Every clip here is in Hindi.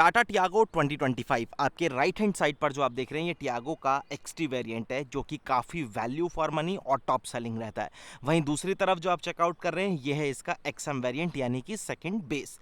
टाटा टियागो 2025 आपके राइट हैंड साइड पर जो आप देख रहे हैं ये टियागो का एक्सटी वेरिएंट है जो कि काफ़ी वैल्यू फॉर मनी और टॉप सेलिंग रहता है। वहीं दूसरी तरफ जो आप चेकआउट कर रहे हैं ये है इसका एक्सएम वेरिएंट यानी कि सेकंड बेस।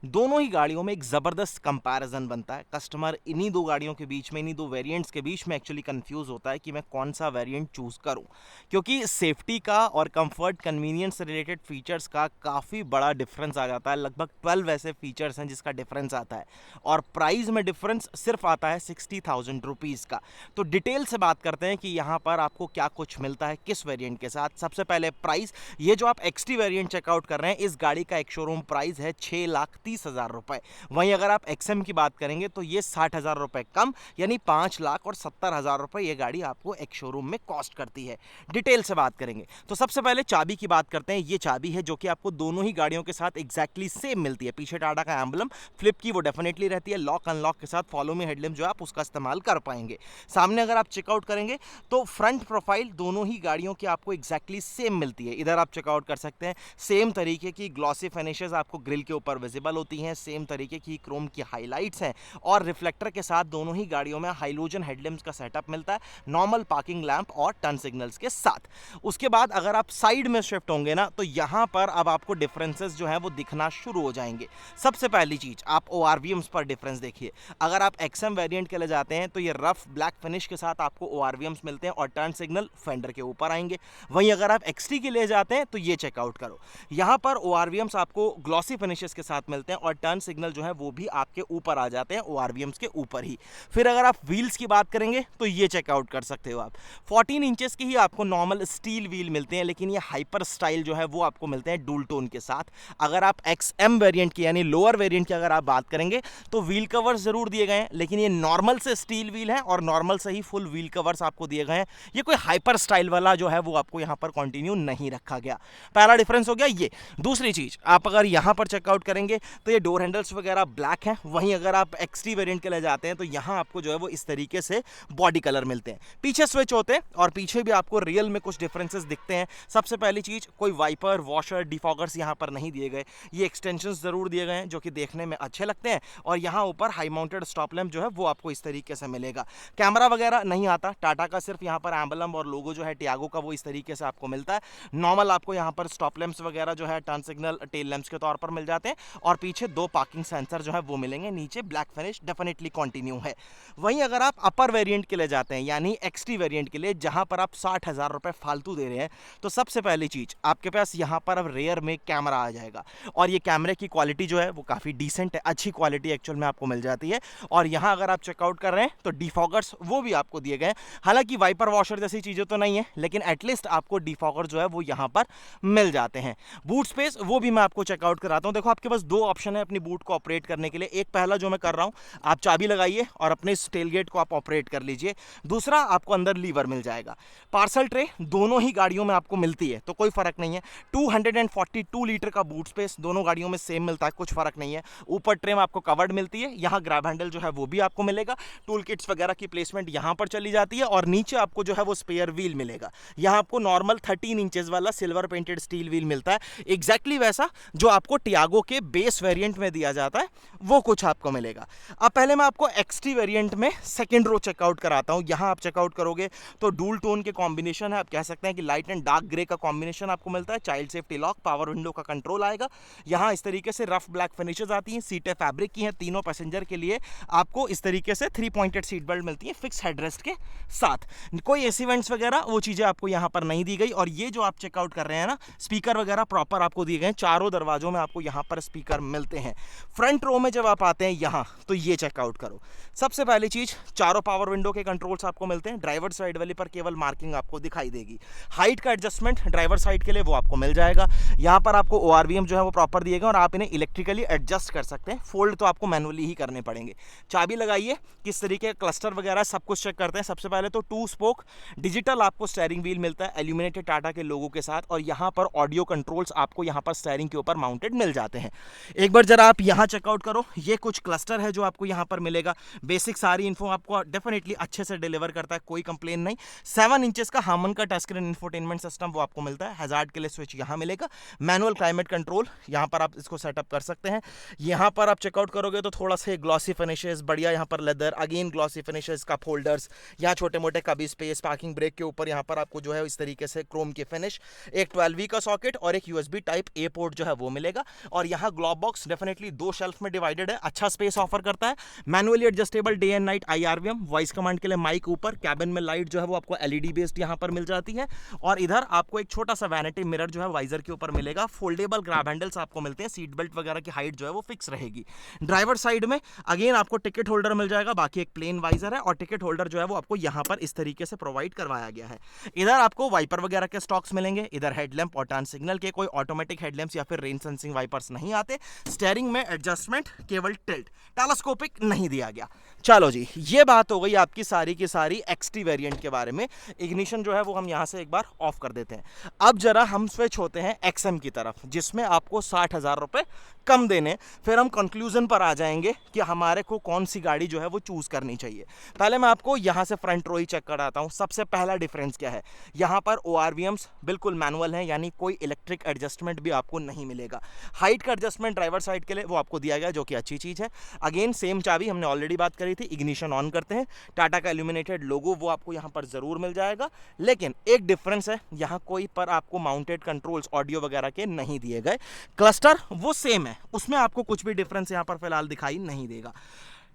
दोनों ही गाड़ियों में एक ज़बरदस्त कंपैरिजन बनता है। कस्टमर इन्हीं दो गाड़ियों के बीच में, इन्हीं दो वेरिएंट्स के बीच में एक्चुअली कंफ्यूज होता है कि मैं कौन सा वेरिएंट चूज़ करूं, क्योंकि सेफ्टी का और कंफर्ट कन्वीनियंस से रिलेटेड फीचर्स का काफ़ी बड़ा डिफरेंस आ जाता है। लगभग 12 ऐसे फीचर्स हैं जिसका डिफरेंस आता है और प्राइस में डिफरेंस सिर्फ आता है 60,000 रुपीज़ का। तो डिटेल से बात करते हैं कि यहाँ पर आपको क्या कुछ मिलता है किस वेरिएंट के साथ। सबसे पहले प्राइस, ये जो आप एक्सटी वेरिएंट चेकआउट कर रहे हैं इस गाड़ी का एक शोरूम प्राइस है 6,30,000 रुपए। वहीं अगर आप एक्सएम की बात करेंगे तो ये 60,000 रुपए कम यानी 5,70,000 रुपए ये गाड़ी आपको एक शोरूम में कॉस्ट करती है। डिटेल से बात करेंगे तो सबसे पहले चाबी की बात करते हैं। ये चाबी है जो कि आपको दोनों ही गाड़ियों के साथ एग्जैक्टली सेम मिलती है। पीछे टाटा का एम्बलम फ्लिप की वो डेफिनेटली रहती है। लॉक अनलॉक के साथ फॉलो मी हेडलैम्प जो आप उसका इस्तेमाल कर पाएंगे। सामने अगर आप चेकआउट करेंगे तो फ्रंट प्रोफाइल दोनों ही गाड़ियों की आपको एग्जैक्टली सेम मिलती है। इधर आप चेकआउट कर सकते हैं सेम तरीके की ग्लॉसी फिनिशेस आपको ग्रिल के ऊपर विजिबल होती हैं। सेम तरीके की क्रोम की हाईलाइट्स हैं और रिफ्लेक्टर के साथ दोनों ही गाड़ियों में हाइलोजन हेडलैम्प्स का सेटअप मिलता है, नॉर्मल पार्किंग लैंप और टर्न सिग्नल्स के साथ। उसके बाद अगर आप साइड में शिफ्ट होंगे ना तो यहाँ पर अब आपको डिफरेंसेस जो है वो दिखना शुरू हो जाएंगे। सबसे पहली चीज आप ओआरवीएम्स पर डिफरेंस देखिए। अगर आप एक्सएम वेरिएंट के लिए जाते हैं तो ये रफ ब्लैक फिनिश के साथ आपको ओआरवीएम्स मिलते हैं और टर्न सिग्नल फेंडर के ऊपर आएंगे। वहीं अगर आप एक्सटी के लिए जाते हैं तो ये चेकआउट करो, यहाँ पर ओआरवीएम्स आपको ग्लॉसी फिनिशेस के साथ मिलते हैं और टर्न सिग्नल जो है वो भी आपके ऊपर आ जाते हैं ओआरवीएम्स के ऊपर ही। फिर अगर आप व्हील्स की बात करेंगे तो ये चेकआउट कर सकते हो आप 14 इंचेस की ही आपको नॉर्मल स्टील व्हील मिलते हैं, लेकिन ये हाइपर स्टाइल जो है वो आपको मिलते हैं डुअल टोन के साथ। अगर आप एक्सएम वेरिएंट की यानी लोअर वेरिएंट की अगर आप बात करेंगे तो व्हील कवर्स जरूर दिए गए हैं, लेकिन ये नॉर्मल से स्टील व्हील है और नॉर्मल से ही फुल व्हील कवर्स आपको दिए गए हैं। ये कोई हाइपर स्टाइल वाला जो है वो आपको यहाँ पर कंटिन्यू नहीं रखा गया। पहला डिफरेंस हो गया ये। दूसरी चीज आप अगर यहाँ पर चेकआउट करेंगे तो ये डोर हैंडल्स वगैरह ब्लैक हैं। वहीं अगर आप एक्सटी वेरिएंट के लिए जाते हैं तो यहाँ आपको जो है वो इस तरीके से बॉडी कलर मिलते हैं। पीछे स्विच होते हैं और पीछे भी आपको रियल में कुछ डिफरेंसेस दिखते हैं। सबसे पहली चीज कोई वाइपर, वॉशर, डिफॉगर्स यहाँ पर नहीं दिए गए। ये एक्सटेंशंस जरूर दिए गए हैं जो कि देखने में अच्छे लगते हैं और यहाँ ऊपर हाई माउंटेड स्टॉप लैंप जो है वो आपको इस तरीके से मिलेगा। कैमरा वगैरह नहीं आता टाटा का, सिर्फ यहाँ पर एम्बलम और लोगो जो है टियागो का वो इस तरीके से आपको मिलता है। नॉर्मल आपको यहाँ पर स्टॉप लैंप्स वगैरह जो है टर्न सिग्नल टेल लैंप्स के तौर पर मिल जाते हैं और पीछे दो पार्किंग सेंसर जो है वो मिलेंगे। नीचे ब्लैक फिनिश डेफिनेटली कंटिन्यू है। वहीं अगर आप अपर वेरिएंट के लिए जाते हैं यानी एक्सटी वेरिएंट के लिए जहां पर आप 60,000 रुपए फालतू दे रहे हैं तो सबसे पहली चीज आपके पास यहां पर अब रेयर में कैमरा आ जाएगा और ये कैमरे की क्वालिटी जो है वो काफी डिसेंट है, अच्छी क्वालिटी एक्चुअल में आपको मिल जाती है। और यहां अगर आप चेकआउट कर रहे हैं तो डिफॉगर्स वो भी आपको दिए गए। हालांकि वाइपर वॉशर जैसी चीजें तो नहीं है, लेकिन एटलीस्ट आपको डिफॉगर जो है वो यहां पर मिल जाते हैं। बूट स्पेस वो भी मैं आपको चेकआउट कराता हूं। देखो आपके पास दो ऑप्शन है अपनी बूट को ऑपरेट करने के लिए। एक पहला जो मैं कर रहा हूं, आप चाबी लगाइए और अपने टेलगेट को आप ऑपरेट कर लीजिए। दूसरा आपको अंदर लीवर मिल जाएगा। पार्सल ट्रे दोनों ही गाड़ियों में आपको मिलती है तो कोई फर्क नहीं है। 242 लीटर का बूट स्पेस दोनों गाड़ियों में सेम मिलता है, कुछ फर्क नहीं है। ऊपर ट्रे में आपको कवर्ड मिलती है, यहाँ ग्रैब हैंडल जो है वो भी आपको मिलेगा। टूल किट्स वगैरह की प्लेसमेंट यहाँ पर चली जाती है और नीचे आपको जो है वो स्पेयर व्हील मिलेगा। यहाँ आपको नॉर्मल 13 इंचेस वाला सिल्वर पेंटेड स्टील व्हील मिलता है, एग्जैक्टली वैसा जो आपको टियागो के बेस वेरिएंट में दिया जाता है वो कुछ आपको मिलेगा। अब पहले मैं आपको एक्सटी वेरिएंट में सेकंड रो चेकआउट कराता हूं। यहां आप चेकआउट करोगे तो डुअल टोन के कॉम्बिनेशन है, आप कह सकते हैं कि लाइट एंड डार्क ग्रे का कॉम्बिनेशन आपको मिलता है। Child safety lock, power window का कंट्रोल आएगा। यहां इस तरीके से रफ ब्लैक फिनिशेस आती हैं। सीटें फैब्रिक की हैं। तीनों पैसेंजर के लिए आपको इस तरीके से 3 पॉइंटेड सीट बेल्ट मिलती है फिक्स हेडरेस्ट के साथ। कोई एसी वेंट्स वगैरह वो चीजें आपको यहां पर नहीं दी गई। और ये जो आप चेकआउट कर रहे हैं ना, स्पीकर वगैरह प्रॉपर आपको दिए गए। चारों दरवाजों में आपको यहां पर स्पीकर मिलते हैं। फ्रंट रो में जब आप आते हैं यहां तो ये चेकआउट करो। सबसे पहली चीज चारों पावर विंडो के कंट्रोल्स आपको मिलते हैं। ड्राइवर साइड वाली पर केवल मार्किंग आपको दिखाई देगी। हाइट का एडजस्टमेंट ड्राइवर साइड के लिए वो आपको मिल जाएगा। यहां पर आपको ओआरवीएम जो है वो प्रॉपर दिएगा और आप इन्हें इलेक्ट्रिकली एडजस्ट कर सकते हैं। फोल्ड तो आपको मैनुअली ही करने पड़ेंगे। चाबी लगाइए, किस तरीके का क्लस्टर वगैरह सब कुछ चेक करते हैं। सबसे पहले तो 2 स्पोक डिजिटल आपको स्टीयरिंग व्हील मिलता है एल्यूमिनेटेड टाटा के लोगो के साथ और यहां पर ऑडियो कंट्रोल्स आपको यहां पर स्टीयरिंग के ऊपर माउंटेड मिल जाते हैं। एक बार जरा आप यहां चेकआउट करो, ये कुछ क्लस्टर है जो आपको यहां पर मिलेगा। बेसिक सारी इन्फो आपको डेफिनेटली अच्छे से डिलीवर करता है, कोई कंप्लेन नहीं। 7 इंचेस का हार्मन का टच स्क्रीन इंफोटेनमेंट सिस्टम वो आपको मिलता है। हैजार्ड के लिए स्विच यहां मिलेगा। मैनुअल क्लाइमेट कंट्रोल यहां पर आप इसको सेटअप कर सकते हैं। यहां पर आप चेकआउट करोगे तो तो थोड़ा सा ग्लॉसी फिनिशेस, बढ़िया यहाँ पर leather, again glossy finishes, cup holders, यहाँ छोटे मोटे कभी स्पेस, पार्किंग ब्रेक के ऊपर यहाँ पर आपको जो है इस तरीके से क्रोम की फिनिश, एक 12V का सॉकेट और एक USB टाइप ए पोर्ट जो है वो मिलेगा। और यहाँ ग्लोव बॉक्स डेफिनेटली 2 शेल्फ में डिवाइडेड है, अच्छा स्पेस ऑफर करता है। Manually adjustable day and night IRVM, voice command के लिए माइक ऊपर, कैबिन में लाइट जो है वो आपको LED बेस्ड यहाँ पर मिल जाती है। और इधर आपको एक छोटा सा वैनिटी मिरर जो है वाइजर के ऊपर मिलेगा। फोल्डेबल ग्रैब हैंडल्स आपको मिलते हैं, सीट बेल्ट वगैरह की हाइट जो है वो फिक्स रहेगी। ड्राइवर साइड में अगेन आपको टिकट होल्डर मिल जाएगा, बाकी एक प्लेन वाइजर है और टिकट होल्डर जो है वो आपको यहाँ पर इस तरीके से प्रोवाइड करवाया गया है। इधर आपको वाइपर वगैरह के स्टॉक्स मिलेंगे। इधर हेडलैम्प और टर्न सिग्नल के, कोई ऑटोमेटिक हेडलैम्प्स या फिर रेन सेंसिंग वाइपर्स नहीं आते। स्टीयरिंग में एडजस्टमेंट केवल टिल्ट, टेलीस्कोपिक नहीं दिया गया। चलो जी, ये बात हो गई आपकी सारी की सारी XT वेरिएंट के बारे में। इग्निशन जो है वो हम यहाँ से एक बार ऑफ कर देते हैं। अब जरा हम स्विच होते हैं XM की तरफ, जिसमें आपको 60,000 रुपए कम देने। फिर हम कंक्लूजन पर आ जाएंगे कि हमारे को कौन सी गाड़ी जो है वो चूज करनी चाहिए। पहले मैं आपको यहाँ से फ्रंट रो ही चेक कराता हूँ। सबसे पहला डिफरेंस क्या है, यहाँ पर ORVMs बिल्कुल मैनुअल है, यानी कोई इलेक्ट्रिक एडजस्टमेंट भी आपको नहीं मिलेगा। हाइट का एडजस्टमेंट ड्राइवर साइड के लिए वो आपको दिया गया, जो कि अच्छी चीज़ है। अगेन सेम चाबी, हमने ऑलरेडी बात करी थी। इग्निशन ऑन करते हैं, टाटा का इल्यूमिनेटेड लोगो वो आपको यहाँ पर जरूर मिल जाएगा। लेकिन एक डिफरेंस है, यहाँ कोई पर आपको माउंटेड कंट्रोल्स ऑडियो वगैरह के नहीं दिए गए। क्लस्टर वो सेम है, उसमें आपको कुछ भी डिफरेंस यहाँ पर फिलहाल दिखाई नहीं देगा।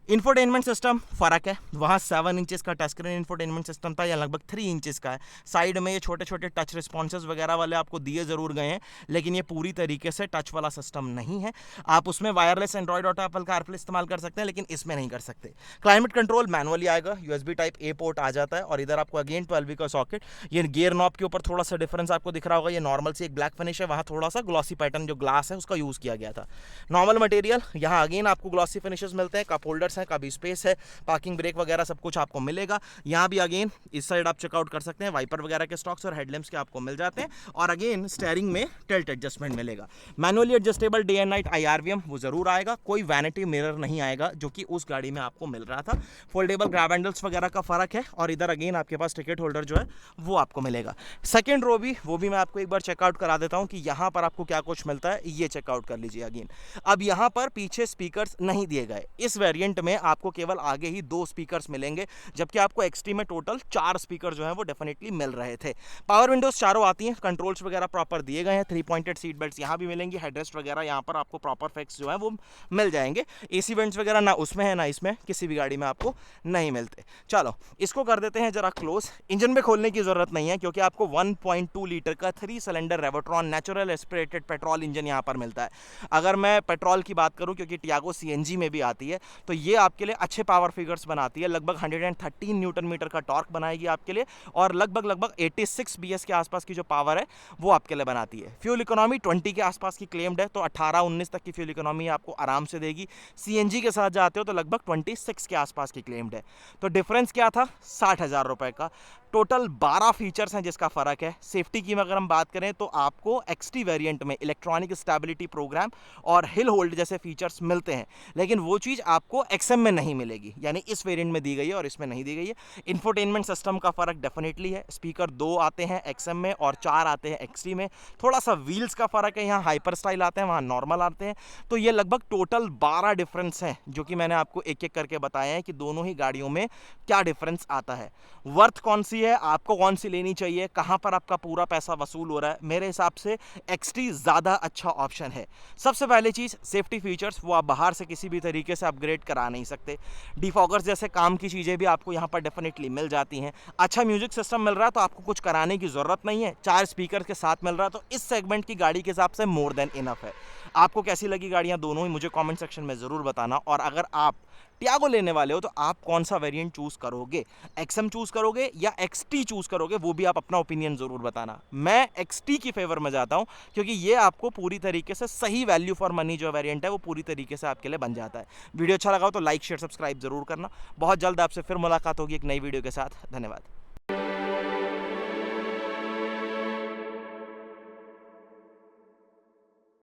इंफोटेनमेंट सिस्टम फर्क है, वहाँ 7 इंचेस का टच स्क्रीन इंफोटेनमेंट सिस्टम था, या लगभग 3 इंचेस का है। साइड में ये छोटे छोटे टच रिस्पॉन्सेज वगैरह वाले आपको दिए जरूर गए हैं, लेकिन ये पूरी तरीके से टच वाला सिस्टम नहीं है। आप उसमें वायरलेस एंड्रॉइड और एप्पल कारप्ले इस्तेमाल कर सकते हैं, लेकिन इसमें नहीं कर सकते। क्लाइमेट कंट्रोल मैनुअली आएगा, USB टाइप ए पोर्ट आ जाता है। और इधर आपको अगेन 12V का सॉकेट। ये गियर नॉब के ऊपर थोड़ा सा डिफरेंस आपको दिख रहा होगा, ये नॉर्मल से एक ब्लैक फिनिश है, वहाँ थोड़ा सा ग्लॉसी पैटर्न जो ग्लास है उसका यूज किया गया था। नॉर्मल मटेरियल, यहाँ अगेन आपको ग्लॉसी फिनिशेस मिलते हैं, कप होल्डर्स हैं, कभी स्पेस है, पार्किंग ब्रेक वगैरह सब कुछ आपको मिलेगा। यहाँ भी अगेन इस साइड आप चेकआउट कर सकते हैं, वाइपर वगैरह के स्टॉक्स और हेडलैम्प्स के आपको मिल जाते हैं। और अगेन स्टीयरिंग में टिल्ट एडजस्टमेंट मिलेगा। Manually adjustable day and night IRVM वो जरूर आएगा, कोई वैनिटी मिरर नहीं आएगा, जो कि उस गाड़ी में आपको मिल रहा था। फोल्डेबल ग्रैब हैंडल्स वगैरह का फर्क है। और इधर अगेन आपके पास टिकट होल्डर जो है वो आपको मिलेगा। सेकेंड रो भी वो भी मैं आपको एक बार चेकआउट करा देता हूँ कि यहाँ पर आपको क्या कुछ मिलता है, ये चेकआउट कर लीजिए अगेन। अब यहाँ पर पीछे स्पीकर्स नहीं दिए गए, इस वेरिएंट में आपको केवल आगे ही 2 स्पीकर्स मिलेंगे, जबकि आपको XT में टोटल 4 स्पीकर जो हैं वो डेफिनेटली मिल रहे थे। पावर विंडोज चारों आती हैं, कंट्रोल्स वगैरह प्रॉपर दिए गए हैं, 3 पॉइंटेड सीट बेल्ट्स यहाँ भी मिलेंगी, हेडरेस्ट वगैरह यहाँ पर आपको प्रॉपर फिक्स जो है वो मिल जाएंगे। AC वेंट्स वगैरह ना उसमें है ना इसमें, किसी भी गाड़ी में आपको नहीं मिलते। चलो इसको कर देते हैं जरा क्लोज। इंजन में खोलने की जरूरत नहीं है, क्योंकि आपको 1.2 लीटर का 3 cylinder Revotron natural aspirated petrol engine यहाँ पर मिलता है। अगर मैं पेट्रोल की बात करूँ, क्योंकि टियागो CNG में भी आती है, तो ये आपके लिए अच्छे पावर फिगर्स बनाती है। लगभग 113 न्यूटन मीटर का टॉर्क बनाएगी आपके लिए, और लगभग 86 BS के आसपास की जो पावर है वो आपके लिए बनाती है। फ्यूल इकोनॉमी 20 के आसपास की क्लेम्ड है, तो 18-19 तक की फ्यूल इकोनॉमी आपको आराम से देगी। CNG के साथ जाते हो तो लगभग 26 के आसपास की क्लेम्ड है। तो डिफरेंस क्या था, 60,000 रुपए का। टोटल 12 फीचर्स हैं जिसका फर्क है। सेफ्टी की अगर हम बात करें तो आपको XT वेरिएंट में इलेक्ट्रॉनिक स्टेबिलिटी प्रोग्राम और हिल होल्ड जैसे फीचर्स मिलते हैं, लेकिन वो चीज़ आपको XM में नहीं मिलेगी, यानी इस वेरिएंट में दी गई है और इसमें नहीं दी गई है। इंफोटेनमेंट सिस्टम का फर्क डेफिनेटली है, स्पीकर 2 आते हैं XM में और 4 आते हैं XT में। थोड़ा सा व्हील्स का फर्क है, यहाँ हाइपर स्टाइल आते हैं, वहाँ नॉर्मल आते हैं। तो ये लगभग टोटल 12 डिफरेंस हैं, जो कि मैंने आपको एक एक करके बताया है कि दोनों ही गाड़ियों में क्या डिफरेंस आता है। वर्थ कौन सी है, आपको कौन सी लेनी चाहिए, कहां पर आपका पूरा पैसा वसूल हो रहा है, मेरे हिसाब से XT ज़्यादा अच्छा ऑप्शन है। सबसे पहली चीज़ सेफ्टी फीचर्स, वो आप बाहर से किसी भी तरीके से अपग्रेड करा नहीं सकते। डिफॉगर्स जैसे काम की चीज़ें भी आपको यहाँ पर डेफिनेटली मिल जाती हैं। अच्छा म्यूजिक सिस्टम मिल रहा है, तो आपको कुछ कराने की ज़रूरत नहीं है। 4 स्पीकर के साथ मिल रहा है, तो इस सेगमेंट की गाड़ी के हिसाब से मोर देन इनफ है। आपको कैसी लगी गाड़ियाँ दोनों ही मुझे कमेंट सेक्शन में ज़रूर बताना। और अगर आप टियागो लेने वाले हो तो आप कौन सा वेरिएंट चूज करोगे, XM चूज करोगे या XT चूज करोगे, वो भी आप अपना ओपिनियन जरूर बताना। मैं XT की फेवर में जाता हूं, क्योंकि ये आपको पूरी तरीके से सही वैल्यू फॉर मनी जो वेरिएंट है वो पूरी तरीके से आपके लिए बन जाता है। वीडियो अच्छा लगा हो तो लाइक शेयर सब्सक्राइब जरूर करना। बहुत जल्द आपसे फिर मुलाकात होगी एक नई वीडियो के साथ। धन्यवाद।